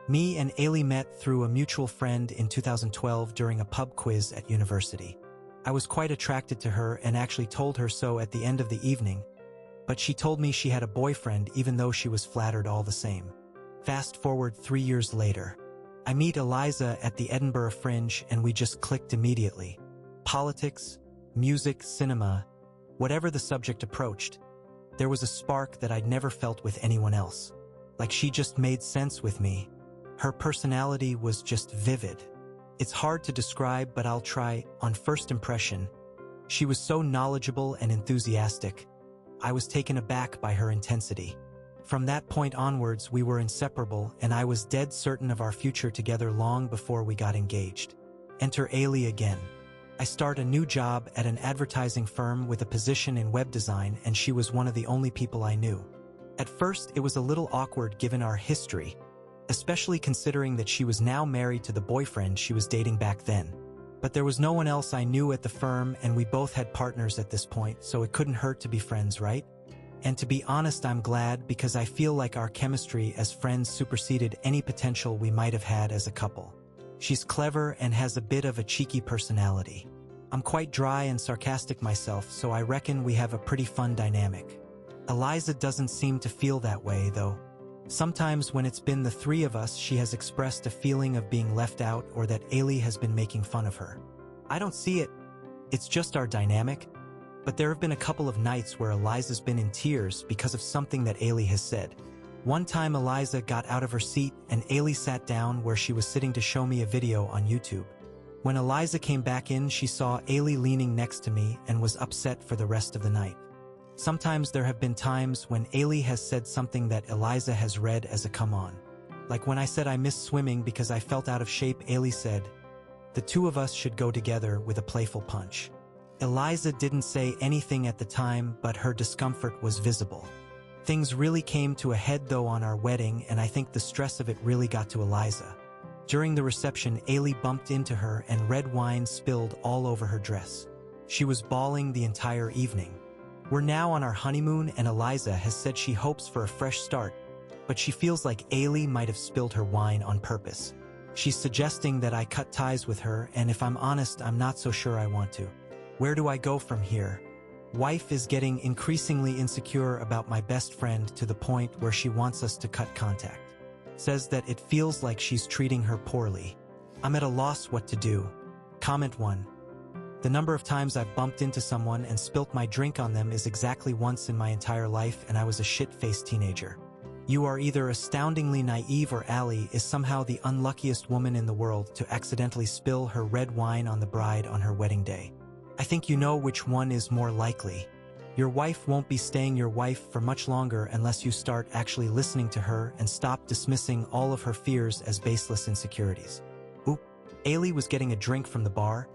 Me and Ailey met through a mutual friend in 2012 during a pub quiz at university. I was quite attracted to her and actually told her so at the end of the evening, but she told me she had a boyfriend even though she was flattered all the same. Fast forward 3 years later. I meet Eliza at the Edinburgh Fringe and we just clicked immediately. Politics, music, cinema, whatever the subject approached, there was a spark that I'd never felt with anyone else. Like she just made sense with me. Her personality was just vivid. It's hard to describe, but I'll try. On first impression, she was so knowledgeable and enthusiastic. I was taken aback by her intensity. From that point onwards, we were inseparable, and I was dead certain of our future together long before we got engaged. Enter Ailey again. I start a new job at an advertising firm with a position in web design, and she was one of the only people I knew. At first, it was a little awkward given our history, especially considering that she was now married to the boyfriend she was dating back then. But there was no one else I knew at the firm, and we both had partners at this point, so it couldn't hurt to be friends, right? And to be honest, I'm glad, because I feel like our chemistry as friends superseded any potential we might have had as a couple. She's clever and has a bit of a cheeky personality. I'm quite dry and sarcastic myself, so I reckon we have a pretty fun dynamic. Eliza doesn't seem to feel that way, though. Sometimes when it's been the three of us, she has expressed a feeling of being left out or that Ailey has been making fun of her. I don't see it. It's just our dynamic. But there have been a couple of nights where Eliza's been in tears because of something that Ailey has said. One time Eliza got out of her seat and Ailey sat down where she was sitting to show me a video on YouTube. When Eliza came back in, she saw Ailey leaning next to me and was upset for the rest of the night. Sometimes there have been times when Ailey has said something that Eliza has read as a come on. Like when I said I missed swimming because I felt out of shape, Ailey said, "The two of us should go together," with a playful punch. Eliza didn't say anything at the time, but her discomfort was visible. Things really came to a head though on our wedding, and I think the stress of it really got to Eliza. During the reception, Ailey bumped into her and red wine spilled all over her dress. She was bawling the entire evening. We're now on our honeymoon, and Eliza has said she hopes for a fresh start, but she feels like Ailey might have spilled her wine on purpose. She's suggesting that I cut ties with her, and if I'm honest, I'm not so sure I want to. Where do I go from here? Wife is getting increasingly insecure about my best friend to the point where she wants us to cut contact. Says that it feels like she's treating her poorly. I'm at a loss what to do. Comment 1. The number of times I've bumped into someone and spilt my drink on them is exactly once in my entire life, and I was a shit-faced teenager. You are either astoundingly naive or Allie is somehow the unluckiest woman in the world to accidentally spill her red wine on the bride on her wedding day. I think you know which one is more likely. Your wife won't be staying your wife for much longer unless you start actually listening to her and stop dismissing all of her fears as baseless insecurities. Oop. Ailey was getting a drink from the bar.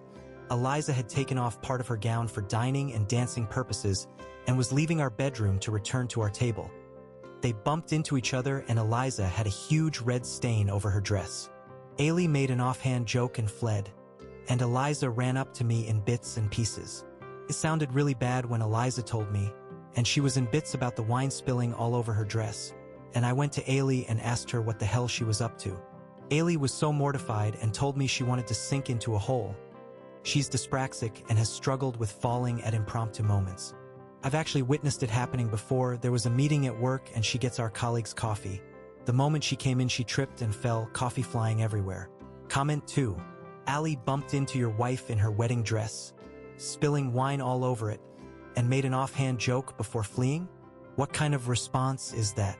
Eliza had taken off part of her gown for dining and dancing purposes and was leaving our bedroom to return to our table. They bumped into each other and Eliza had a huge red stain over her dress. Ailey made an offhand joke and fled, and Eliza ran up to me in bits and pieces. It sounded really bad when Eliza told me, and she was in bits about the wine spilling all over her dress, and I went to Ailey and asked her what the hell she was up to. Ailey was so mortified and told me she wanted to sink into a hole. She's dyspraxic and has struggled with falling at impromptu moments. I've actually witnessed it happening before. There was a meeting at work and she gets our colleagues coffee. The moment she came in, she tripped and fell, coffee flying everywhere. Comment 2. Allie bumped into your wife in her wedding dress, spilling wine all over it, and made an offhand joke before fleeing? What kind of response is that?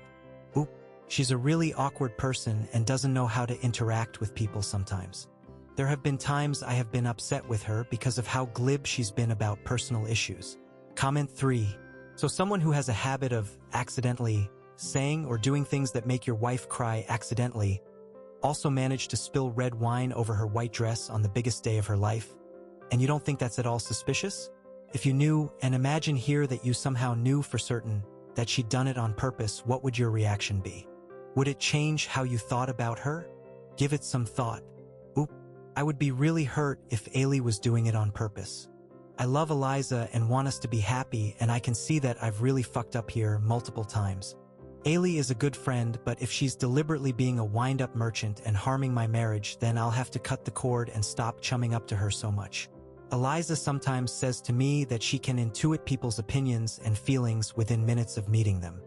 Oop. She's a really awkward person and doesn't know how to interact with people sometimes. There have been times I have been upset with her because of how glib she's been about personal issues. Comment 3. So someone who has a habit of accidentally saying or doing things that make your wife cry accidentally also managed to spill red wine over her white dress on the biggest day of her life, and you don't think that's at all suspicious? If you knew, and imagine here that you somehow knew for certain that she'd done it on purpose, what would your reaction be? Would it change how you thought about her? Give it some thought. Oop. I would be really hurt if Ailey was doing it on purpose. I love Eliza and want us to be happy, and I can see that I've really fucked up here multiple times. Ailey is a good friend, but if she's deliberately being a wind-up merchant and harming my marriage, then I'll have to cut the cord and stop chumming up to her so much. Eliza sometimes says to me that she can intuit people's opinions and feelings within minutes of meeting them.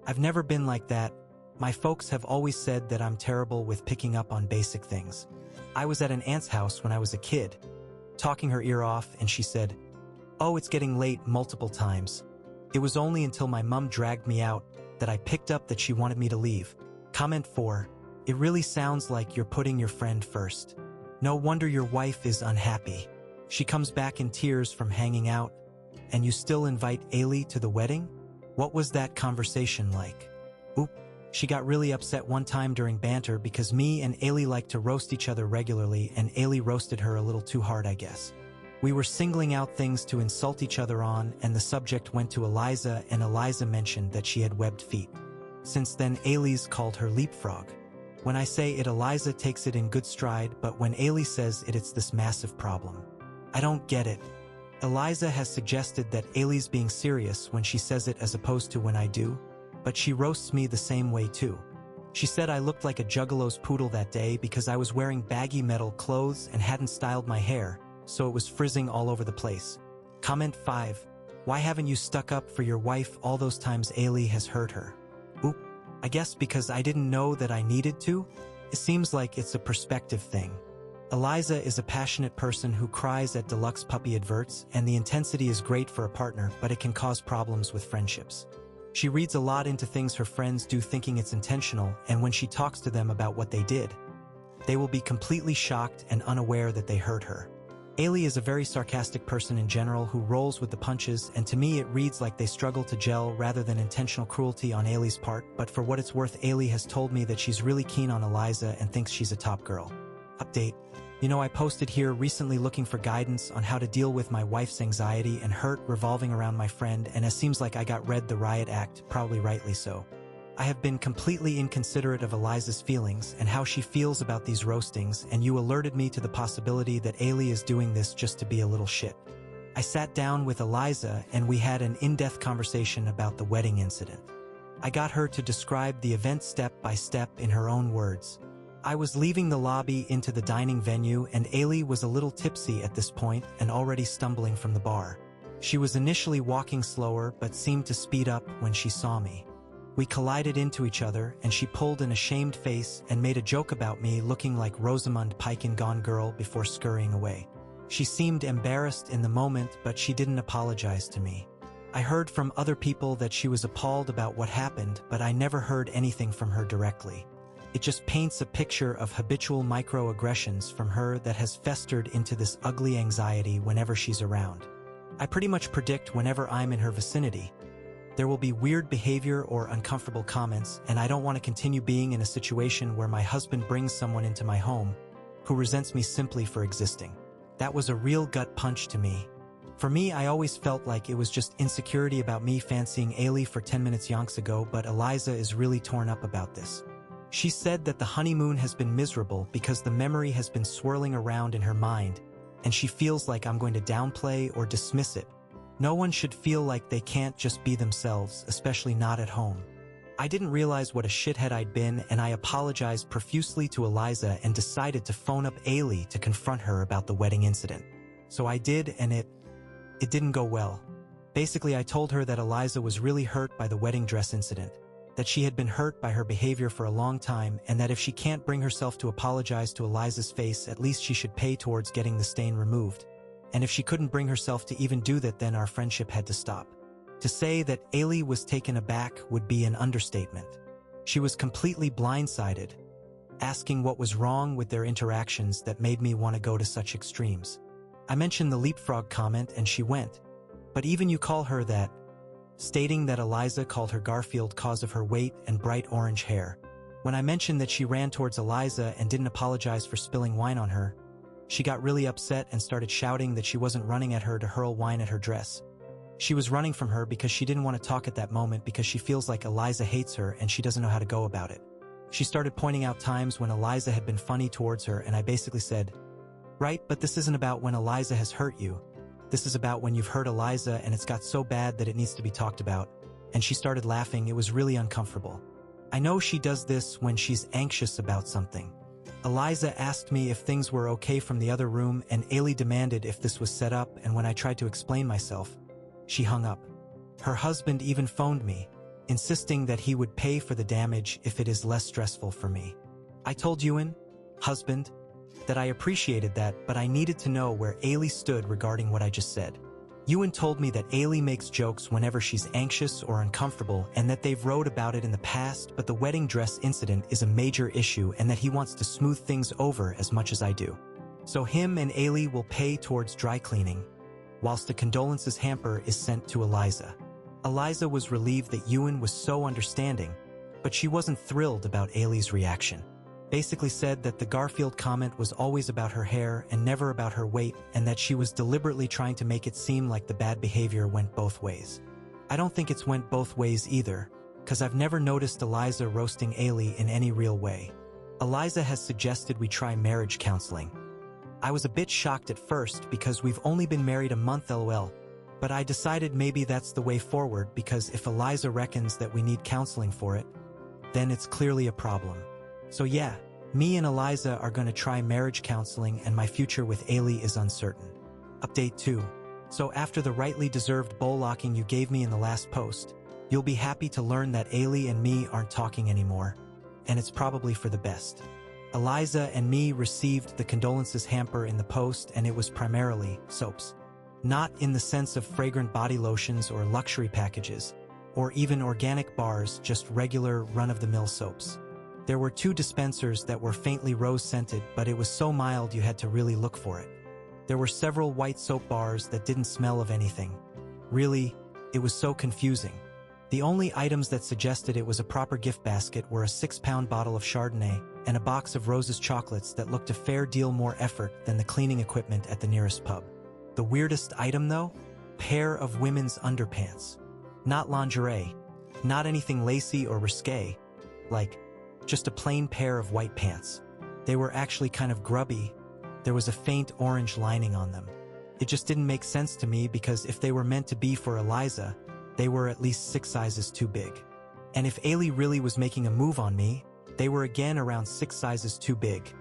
I've never been like that. My folks have always said that I'm terrible with picking up on basic things. I was at an aunt's house when I was a kid, talking her ear off, and she said, "Oh, it's getting late," multiple times. It was only until my mom dragged me out that I picked up that she wanted me to leave. Comment 4. It really sounds like you're putting your friend first. No wonder your wife is unhappy. She comes back in tears from hanging out, and you still invite Ailey to the wedding? What was that conversation like? Oop. She got really upset one time during banter because me and Ailey like to roast each other regularly, and Ailey roasted her a little too hard, I guess. We were singling out things to insult each other on, and the subject went to Eliza, and Eliza mentioned that she had webbed feet. Since then, Ailey's called her leapfrog. When I say it, Eliza takes it in good stride, but when Ailey says it, it's this massive problem. I don't get it. Eliza has suggested that Ailey's being serious when she says it as opposed to when I do, but she roasts me the same way too. She said I looked like a juggalo's poodle that day because I was wearing baggy metal clothes and hadn't styled my hair, so it was frizzing all over the place. Comment 5. Why haven't you stuck up for your wife all those times Ailey has hurt her? Oop. I guess because I didn't know that I needed to? It seems like it's a perspective thing. Eliza is a passionate person who cries at deluxe puppy adverts, and the intensity is great for a partner, but it can cause problems with friendships. She reads a lot into things her friends do thinking it's intentional, and when she talks to them about what they did, they will be completely shocked and unaware that they hurt her. Ailey is a very sarcastic person in general who rolls with the punches, and to me it reads like they struggle to gel rather than intentional cruelty on Ailey's part, but for what it's worth, Ailey has told me that she's really keen on Eliza and thinks she's a top girl. Update. I posted here recently looking for guidance on how to deal with my wife's anxiety and hurt revolving around my friend, and it seems like I got read the riot act, probably rightly so. I have been completely inconsiderate of Eliza's feelings and how she feels about these roastings, and you alerted me to the possibility that Ailey is doing this just to be a little shit. I sat down with Eliza and we had an in-depth conversation about the wedding incident. I got her to describe the event step by step in her own words. I was leaving the lobby into the dining venue, and Ailey was a little tipsy at this point and already stumbling from the bar. She was initially walking slower but seemed to speed up when she saw me. We collided into each other, and she pulled an ashamed face and made a joke about me looking like Rosamund Pike in Gone Girl before scurrying away. She seemed embarrassed in the moment, but she didn't apologize to me. I heard from other people that she was appalled about what happened, but I never heard anything from her directly. It just paints a picture of habitual microaggressions from her that has festered into this ugly anxiety whenever she's around. I pretty much predict whenever I'm in her vicinity, there will be weird behavior or uncomfortable comments, and I don't want to continue being in a situation where my husband brings someone into my home who resents me simply for existing. That was a real gut punch to me. For me, I always felt like it was just insecurity about me fancying Ailey for 10 minutes yonks ago, but Eliza is really torn up about this. She said that the honeymoon has been miserable because the memory has been swirling around in her mind, and she feels like I'm going to downplay or dismiss it. No one should feel like they can't just be themselves, especially not at home. I didn't realize what a shithead I'd been, and I apologized profusely to Eliza and decided to phone up Ailey to confront her about the wedding incident. So I did, and it didn't go well. Basically, I told her that Eliza was really hurt by the wedding dress incident, that she had been hurt by her behavior for a long time, and that if she can't bring herself to apologize to Eliza's face, at least she should pay towards getting the stain removed. And if she couldn't bring herself to even do that, then our friendship had to stop. To say that Ailey was taken aback would be an understatement. She was completely blindsided, asking what was wrong with their interactions that made me want to go to such extremes. I mentioned the leapfrog comment and she went, "But even you call her that," stating that Eliza called her Garfield cause of her weight and bright orange hair. When I mentioned that she ran towards Eliza and didn't apologize for spilling wine on her, she got really upset and started shouting that she wasn't running at her to hurl wine at her dress. She was running from her because she didn't want to talk at that moment because she feels like Eliza hates her and she doesn't know how to go about it. She started pointing out times when Eliza had been funny towards her, and I basically said, "Right, but this isn't about when Eliza has hurt you. This is about when you've hurt Eliza and it's got so bad that it needs to be talked about, and she started laughing. It was really uncomfortable. I know she does this when she's anxious about something. Eliza asked me if things were okay from the other room, and Ailey demanded if this was set up, and when I tried to explain myself, she hung up. Her husband even phoned me, insisting that he would pay for the damage if it is less stressful for me. I told Ewan, husband, that I appreciated that, but I needed to know where Ailey stood regarding what I just said. Ewan told me that Ailey makes jokes whenever she's anxious or uncomfortable and that they've wrote about it in the past, but the wedding dress incident is a major issue and that he wants to smooth things over as much as I do. So him and Ailey will pay towards dry cleaning, whilst the condolences hamper is sent to Eliza. Eliza was relieved that Ewan was so understanding, but she wasn't thrilled about Ailey's reaction. Basically said that the Garfield comment was always about her hair and never about her weight, and that she was deliberately trying to make it seem like the bad behavior went both ways. I don't think it's went both ways either, cause I've never noticed Eliza roasting Ailey in any real way. Eliza has suggested we try marriage counseling. I was a bit shocked at first because we've only been married a month lol, but I decided maybe that's the way forward because if Eliza reckons that we need counseling for it, then it's clearly a problem. So yeah, me and Eliza are going to try marriage counseling and my future with Ailey is uncertain. Update 2. So after the rightly deserved bull-locking you gave me in the last post, you'll be happy to learn that Ailey and me aren't talking anymore, and it's probably for the best. Eliza and me received the condolences hamper in the post and it was primarily soaps. Not in the sense of fragrant body lotions or luxury packages, or even organic bars, just regular run-of-the-mill soaps. There were 2 dispensers that were faintly rose-scented, but it was so mild you had to really look for it. There were several white soap bars that didn't smell of anything. Really, it was so confusing. The only items that suggested it was a proper gift basket were a 6-pound bottle of Chardonnay and a box of Rose's chocolates that looked a fair deal more effort than the cleaning equipment at the nearest pub. The weirdest item though? Pair of women's underpants. Not lingerie, not anything lacy or risque, like just a plain pair of white pants. They were actually kind of grubby. There was a faint orange lining on them. It just didn't make sense to me because if they were meant to be for Eliza, they were at least 6 sizes too big. And if Ailey really was making a move on me, they were again around 6 sizes too big.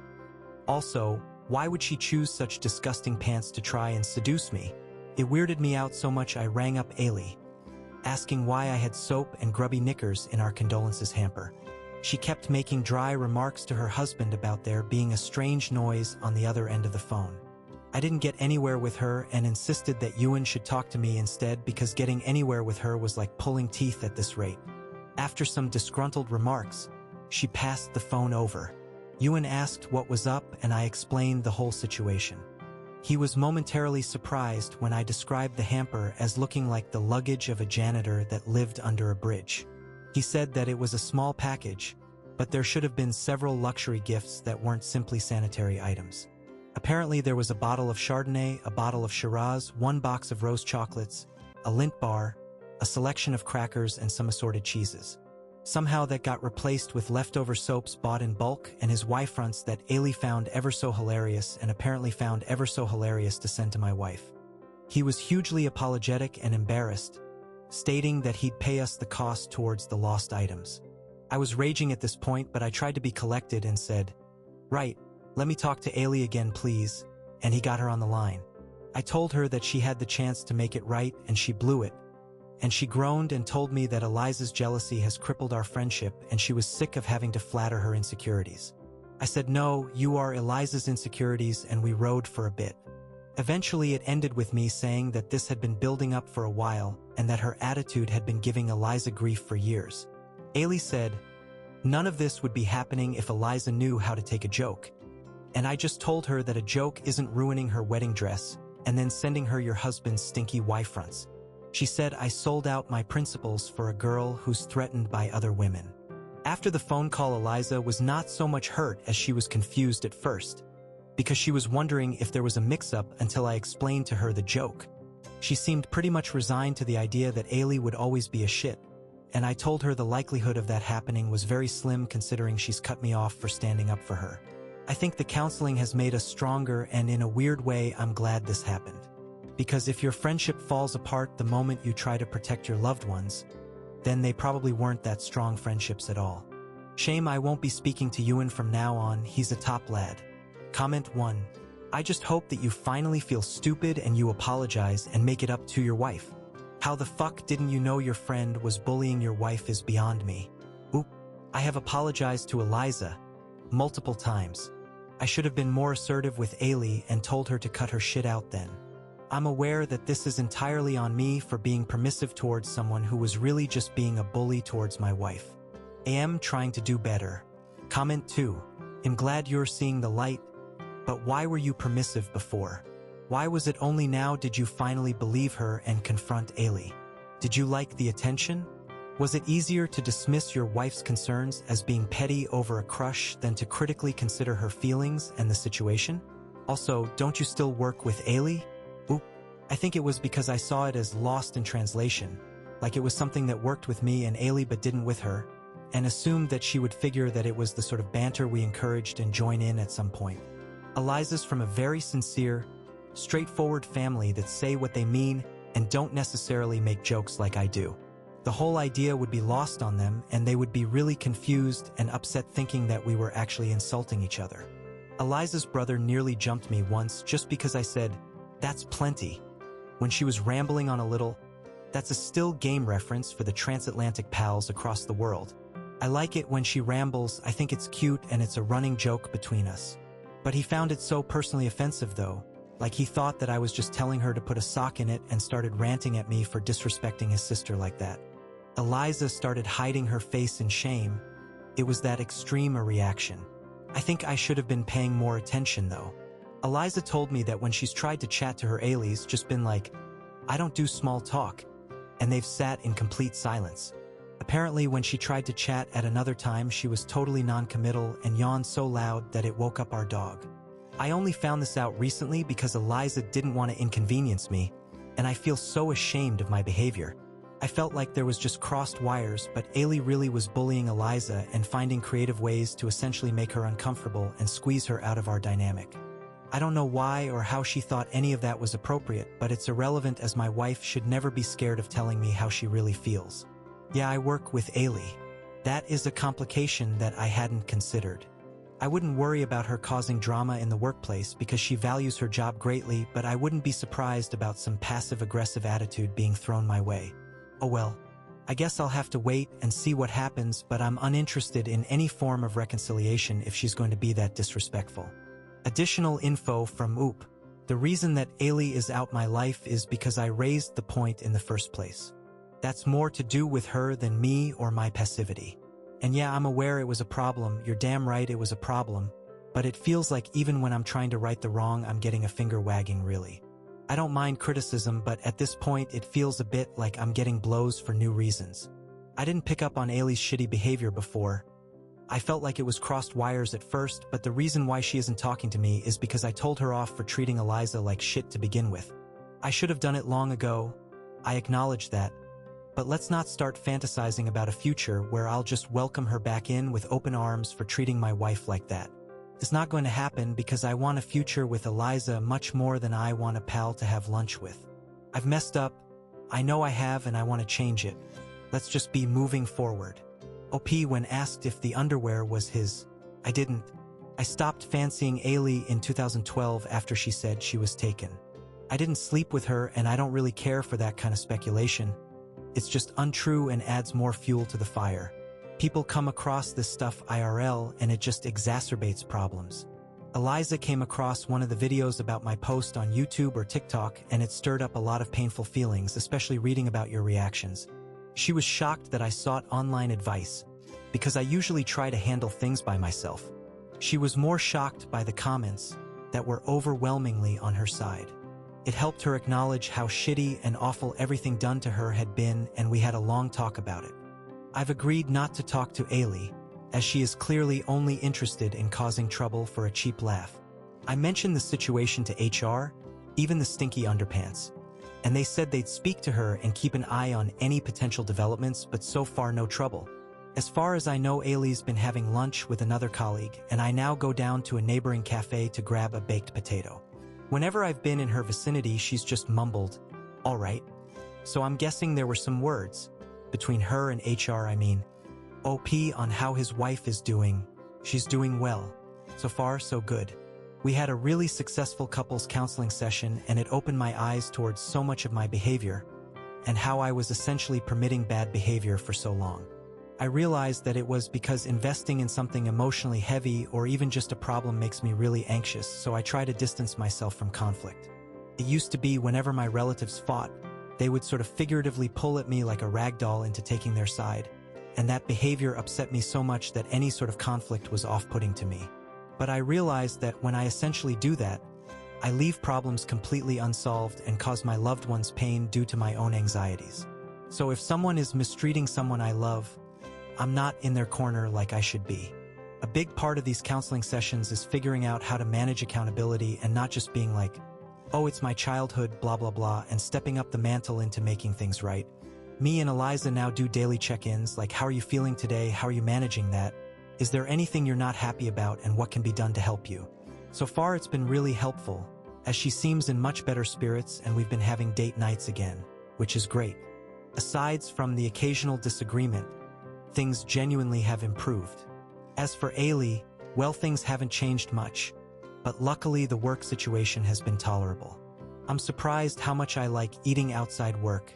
Also, why would she choose such disgusting pants to try and seduce me? It weirded me out so much I rang up Ailey, asking why I had soap and grubby knickers in our condolences hamper. She kept making dry remarks to her husband about there being a strange noise on the other end of the phone. I didn't get anywhere with her and insisted that Ewan should talk to me instead because getting anywhere with her was like pulling teeth at this rate. After some disgruntled remarks, she passed the phone over. Ewan asked what was up and I explained the whole situation. He was momentarily surprised when I described the hamper as looking like the luggage of a janitor that lived under a bridge. He said that it was a small package, but there should have been several luxury gifts that weren't simply sanitary items. Apparently there was a bottle of Chardonnay, a bottle of Shiraz, 1 box of rose chocolates, a Lindt bar, a selection of crackers and some assorted cheeses. Somehow that got replaced with leftover soaps bought in bulk and his wife fronts that Ailey found ever so hilarious and apparently found ever so hilarious to send to my wife. He was hugely apologetic and embarrassed, stating that he'd pay us the cost towards the lost items. I was raging at this point, but I tried to be collected and said, "Right, let me talk to Ailey again please," and he got her on the line. I told her that she had the chance to make it right and she blew it, and she groaned and told me that Eliza's jealousy has crippled our friendship and she was sick of having to flatter her insecurities. I said, "No, you are Eliza's insecurities," and we rode for a bit. Eventually it ended with me saying that this had been building up for a while and that her attitude had been giving Eliza grief for years. Ailey said, none of this would be happening if Eliza knew how to take a joke. And I just told her that a joke isn't ruining her wedding dress and then sending her your husband's stinky wife fronts. She said I sold out my principles for a girl who's threatened by other women. After the phone call, Eliza was not so much hurt as she was confused at first, because she was wondering if there was a mix-up until I explained to her the joke. She seemed pretty much resigned to the idea that Ailey would always be a shit, and I told her the likelihood of that happening was very slim considering she's cut me off for standing up for her. I think the counseling has made us stronger, and in a weird way I'm glad this happened. Because if your friendship falls apart the moment you try to protect your loved ones, then they probably weren't that strong friendships at all. Shame I won't be speaking to Ewan from now on, he's a top lad. Comment 1. I just hope that you finally feel stupid and you apologize and make it up to your wife. How the fuck didn't you know your friend was bullying your wife is beyond me. Oop. I have apologized to Eliza multiple times. I should have been more assertive with Ailey and told her to cut her shit out then. I'm aware that this is entirely on me for being permissive towards someone who was really just being a bully towards my wife. I am trying to do better. Comment 2. I'm glad you're seeing the light, but why were you permissive before? Why was it only now did you finally believe her and confront Ailey? Did you like the attention? Was it easier to dismiss your wife's concerns as being petty over a crush than to critically consider her feelings and the situation? Also, don't you still work with Ailey? Oop. I think it was because I saw it as lost in translation, like it was something that worked with me and Ailey but didn't with her, and assumed that she would figure that it was the sort of banter we encouraged and join in at some point. Eliza's from a very sincere, straightforward family that say what they mean and don't necessarily make jokes like I do. The whole idea would be lost on them and they would be really confused and upset thinking that we were actually insulting each other. Eliza's brother nearly jumped me once just because I said, "That's plenty," when she was rambling on a little. That's a still game reference for the transatlantic pals across the world. I like it when she rambles, I think it's cute and it's a running joke between us. But he found it so personally offensive though, like he thought that I was just telling her to put a sock in it and started ranting at me for disrespecting his sister like that. Eliza started hiding her face in shame. It was that extreme a reaction. I think I should have been paying more attention though. Eliza told me that when she's tried to chat to her Ailey's just been like, "I don't do small talk," and they've sat in complete silence. Apparently when she tried to chat at another time she was totally non-committal and yawned so loud that it woke up our dog. I only found this out recently because Eliza didn't want to inconvenience me, and I feel so ashamed of my behavior. I felt like there was just crossed wires, but Ailey really was bullying Eliza and finding creative ways to essentially make her uncomfortable and squeeze her out of our dynamic. I don't know why or how she thought any of that was appropriate, but it's irrelevant as my wife should never be scared of telling me how she really feels. Yeah, I work with Ailey. That is a complication that I hadn't considered. I wouldn't worry about her causing drama in the workplace because she values her job greatly, but I wouldn't be surprised about some passive-aggressive attitude being thrown my way. Oh well, I guess I'll have to wait and see what happens, but I'm uninterested in any form of reconciliation if she's going to be that disrespectful. Additional info from Oop. The reason that Ailey is out my life is because I raised the point in the first place. That's more to do with her than me or my passivity. And yeah, I'm aware it was a problem, you're damn right it was a problem, but it feels like even when I'm trying to right the wrong, I'm getting a finger wagging really. I don't mind criticism, but at this point it feels a bit like I'm getting blows for new reasons. I didn't pick up on Ailey's shitty behavior before. I felt like it was crossed wires at first, but the reason why she isn't talking to me is because I told her off for treating Eliza like shit to begin with. I should have done it long ago. I acknowledge that. But let's not start fantasizing about a future where I'll just welcome her back in with open arms for treating my wife like that. It's not going to happen because I want a future with Eliza much more than I want a pal to have lunch with. I've messed up. I know I have and I want to change it. Let's just be moving forward. OP when asked if the underwear was his. I didn't. I stopped fancying Ailey in 2012 after she said she was taken. I didn't sleep with her and I don't really care for that kind of speculation. It's just untrue and adds more fuel to the fire. People come across this stuff IRL and it just exacerbates problems. Eliza came across one of the videos about my post on YouTube or TikTok and it stirred up a lot of painful feelings, especially reading about your reactions. She was shocked that I sought online advice, because I usually try to handle things by myself. She was more shocked by the comments that were overwhelmingly on her side. It helped her acknowledge how shitty and awful everything done to her had been, and we had a long talk about it. I've agreed not to talk to Ailey, as she is clearly only interested in causing trouble for a cheap laugh. I mentioned the situation to HR, even the stinky underpants, and they said they'd speak to her and keep an eye on any potential developments, but so far no trouble. As far as I know, Ailey's been having lunch with another colleague, and I now go down to a neighboring cafe to grab a baked potato. Whenever I've been in her vicinity, she's just mumbled, "All right." So I'm guessing there were some words. between her and HR, I mean. OP on how his wife is doing. She's doing well. So far, so good. We had a really successful couples counseling session, and it opened my eyes towards so much of my behavior and how I was essentially permitting bad behavior for so long. I realized that it was because investing in something emotionally heavy or even just a problem makes me really anxious, so I try to distance myself from conflict. It used to be whenever my relatives fought, they would sort of figuratively pull at me like a rag doll into taking their side, and that behavior upset me so much that any sort of conflict was off-putting to me. But I realized that when I essentially do that, I leave problems completely unsolved and cause my loved ones pain due to my own anxieties. So if someone is mistreating someone I love, I'm not in their corner like I should be. A big part of these counseling sessions is figuring out how to manage accountability and not just being like, oh, it's my childhood, blah, blah, blah, and stepping up the mantle into making things right. Me and Eliza now do daily check-ins, like how are you feeling today, how are you managing that? Is there anything you're not happy about, and what can be done to help you? So far it's been really helpful, as she seems in much better spirits and we've been having date nights again, which is great. Aside from the occasional disagreement, things genuinely have improved. As for Ailey, well, things haven't changed much, but luckily the work situation has been tolerable. I'm surprised how much I like eating outside work.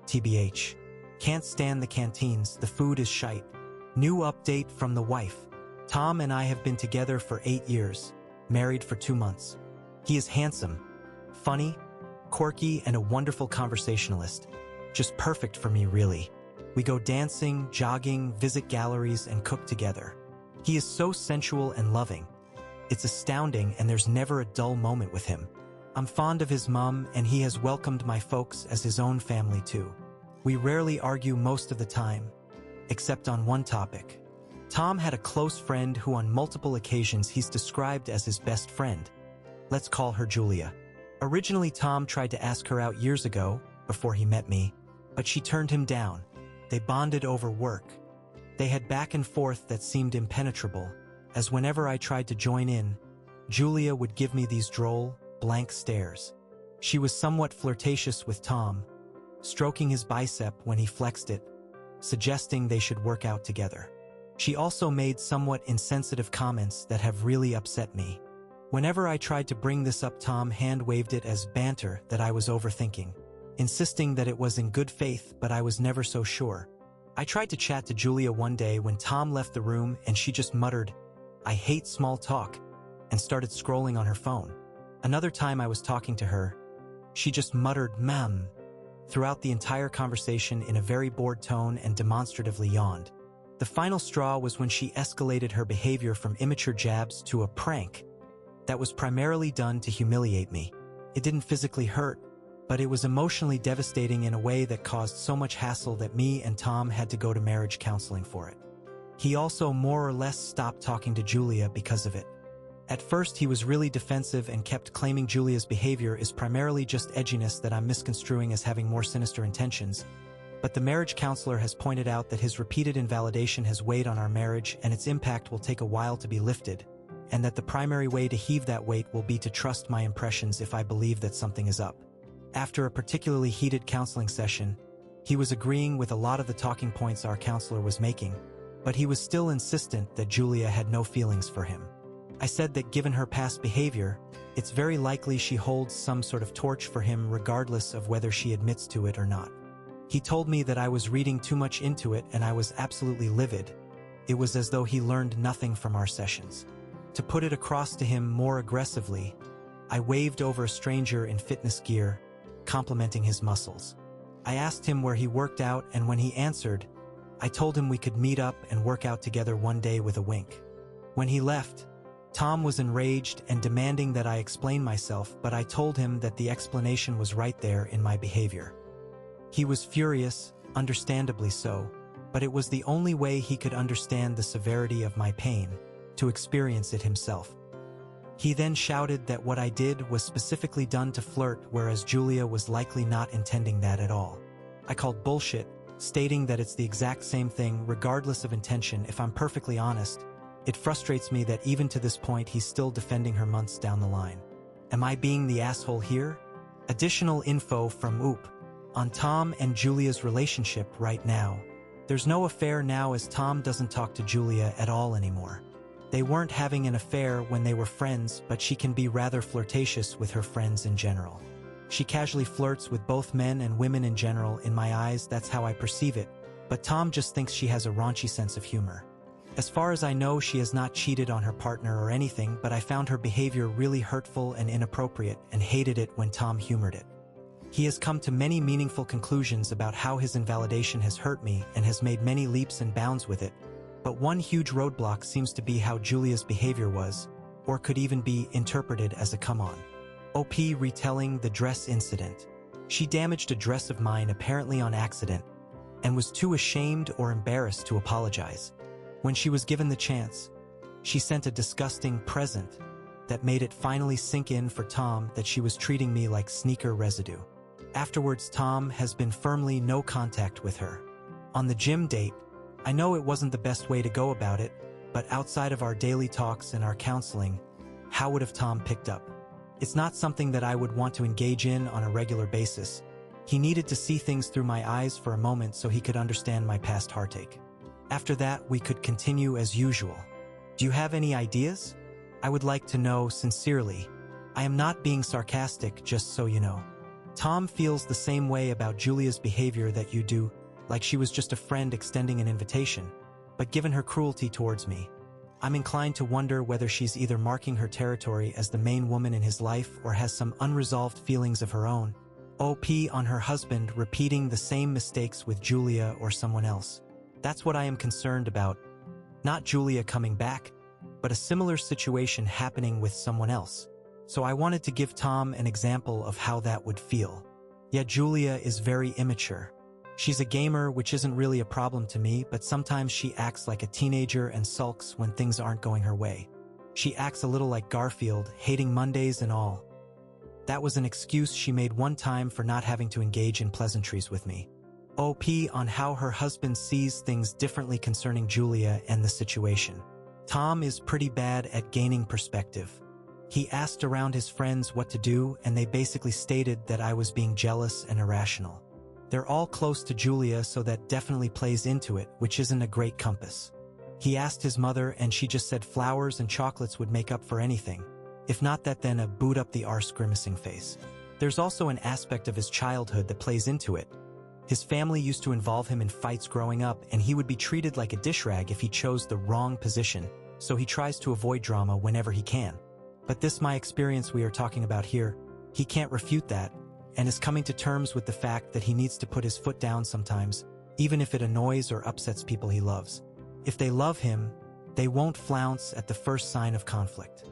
TBH. Can't stand the canteens, the food is shite. New update from the wife. Tom and I have been together for 8 years, married for 2 months. He is handsome, funny, quirky, and a wonderful conversationalist. Just perfect for me, really. We go dancing, jogging, visit galleries, and cook together. He is so sensual and loving. It's astounding, and there's never a dull moment with him. I'm fond of his mom, and he has welcomed my folks as his own family too. We rarely argue most of the time, except on one topic. Tom had a close friend who on multiple occasions he's described as his best friend. Let's call her Julia. Originally, Tom tried to ask her out years ago, before he met me, but she turned him down. They bonded over work. They had back and forth that seemed impenetrable, as whenever I tried to join in, Julia would give me these droll, blank stares. She was somewhat flirtatious with Tom, stroking his bicep when he flexed it, suggesting they should work out together. She also made somewhat insensitive comments that have really upset me. Whenever I tried to bring this up, Tom hand-waved it as banter that I was overthinking, insisting that it was in good faith, but I was never so sure. I tried to chat to Julia one day when Tom left the room and she just muttered, "I hate small talk," and started scrolling on her phone. Another time I was talking to her, she just muttered, "Ma'am," throughout the entire conversation in a very bored tone and demonstratively yawned. The final straw was when she escalated her behavior from immature jabs to a prank that was primarily done to humiliate me. It didn't physically hurt, but it was emotionally devastating in a way that caused so much hassle that me and Tom had to go to marriage counseling for it. He also more or less stopped talking to Julia because of it. At first, he was really defensive and kept claiming Julia's behavior is primarily just edginess that I'm misconstruing as having more sinister intentions. But the marriage counselor has pointed out that his repeated invalidation has weighed on our marriage and its impact will take a while to be lifted, and that the primary way to heave that weight will be to trust my impressions if I believe that something is up. After a particularly heated counseling session, he was agreeing with a lot of the talking points our counselor was making, but he was still insistent that Julia had no feelings for him. I said that given her past behavior, it's very likely she holds some sort of torch for him regardless of whether she admits to it or not. He told me that I was reading too much into it and I was absolutely livid. It was as though he learned nothing from our sessions. To put it across to him more aggressively, I waved over a stranger in fitness gear, complimenting his muscles. I asked him where he worked out, and when he answered, I told him we could meet up and work out together one day with a wink. When he left, Tom was enraged and demanding that I explain myself, but I told him that the explanation was right there in my behavior. He was furious, understandably so, but it was the only way he could understand the severity of my pain, to experience it himself. He then shouted that what I did was specifically done to flirt, whereas Julia was likely not intending that at all. I called bullshit, stating that it's the exact same thing regardless of intention. If I'm perfectly honest, it frustrates me that even to this point he's still defending her months down the line. Am I being the asshole here? Additional info from OOP. On Tom and Julia's relationship right now. There's no affair now as Tom doesn't talk to Julia at all anymore. They weren't having an affair when they were friends, but she can be rather flirtatious with her friends in general. She casually flirts with both men and women in general. In my eyes, that's how I perceive it, but Tom just thinks she has a raunchy sense of humor. As far as I know, she has not cheated on her partner or anything, but I found her behavior really hurtful and inappropriate and hated it when Tom humored it. He has come to many meaningful conclusions about how his invalidation has hurt me and has made many leaps and bounds with it, but one huge roadblock seems to be how Julia's behavior was, or could even be interpreted as a come-on. OP retelling the dress incident. She damaged a dress of mine apparently on accident and was too ashamed or embarrassed to apologize. When she was given the chance, she sent a disgusting present that made it finally sink in for Tom that she was treating me like sneaker residue. Afterwards, Tom has been firmly no contact with her. On the gym date, I know it wasn't the best way to go about it, but outside of our daily talks and our counseling, how would have Tom picked up? It's not something that I would want to engage in on a regular basis. He needed to see things through my eyes for a moment so he could understand my past heartache. After that, we could continue as usual. Do you have any ideas? I would like to know sincerely. I am not being sarcastic, just so you know. Tom feels the same way about Julia's behavior that you do, like she was just a friend extending an invitation. But given her cruelty towards me, I'm inclined to wonder whether she's either marking her territory as the main woman in his life or has some unresolved feelings of her own. OP on her husband repeating the same mistakes with Julia or someone else. That's what I am concerned about. Not Julia coming back, but a similar situation happening with someone else. So I wanted to give Tom an example of how that would feel. Yet Julia is very immature. She's a gamer, which isn't really a problem to me, but sometimes she acts like a teenager and sulks when things aren't going her way. She acts a little like Garfield, hating Mondays and all. That was an excuse she made one time for not having to engage in pleasantries with me. OP on how her husband sees things differently concerning Julia and the situation. Tom is pretty bad at gaining perspective. He asked around his friends what to do, and they basically stated that I was being jealous and irrational. They're all close to Julia, so that definitely plays into it, which isn't a great compass. He asked his mother, and she just said flowers and chocolates would make up for anything. If not that, then a boot up the arse grimacing face. There's also an aspect of his childhood that plays into it. His family used to involve him in fights growing up, and he would be treated like a dish rag if he chose the wrong position, so he tries to avoid drama whenever he can. But this my experience we are talking about here, he can't refute that, and is coming to terms with the fact that he needs to put his foot down sometimes, even if it annoys or upsets people he loves. If they love him, they won't flounce at the first sign of conflict.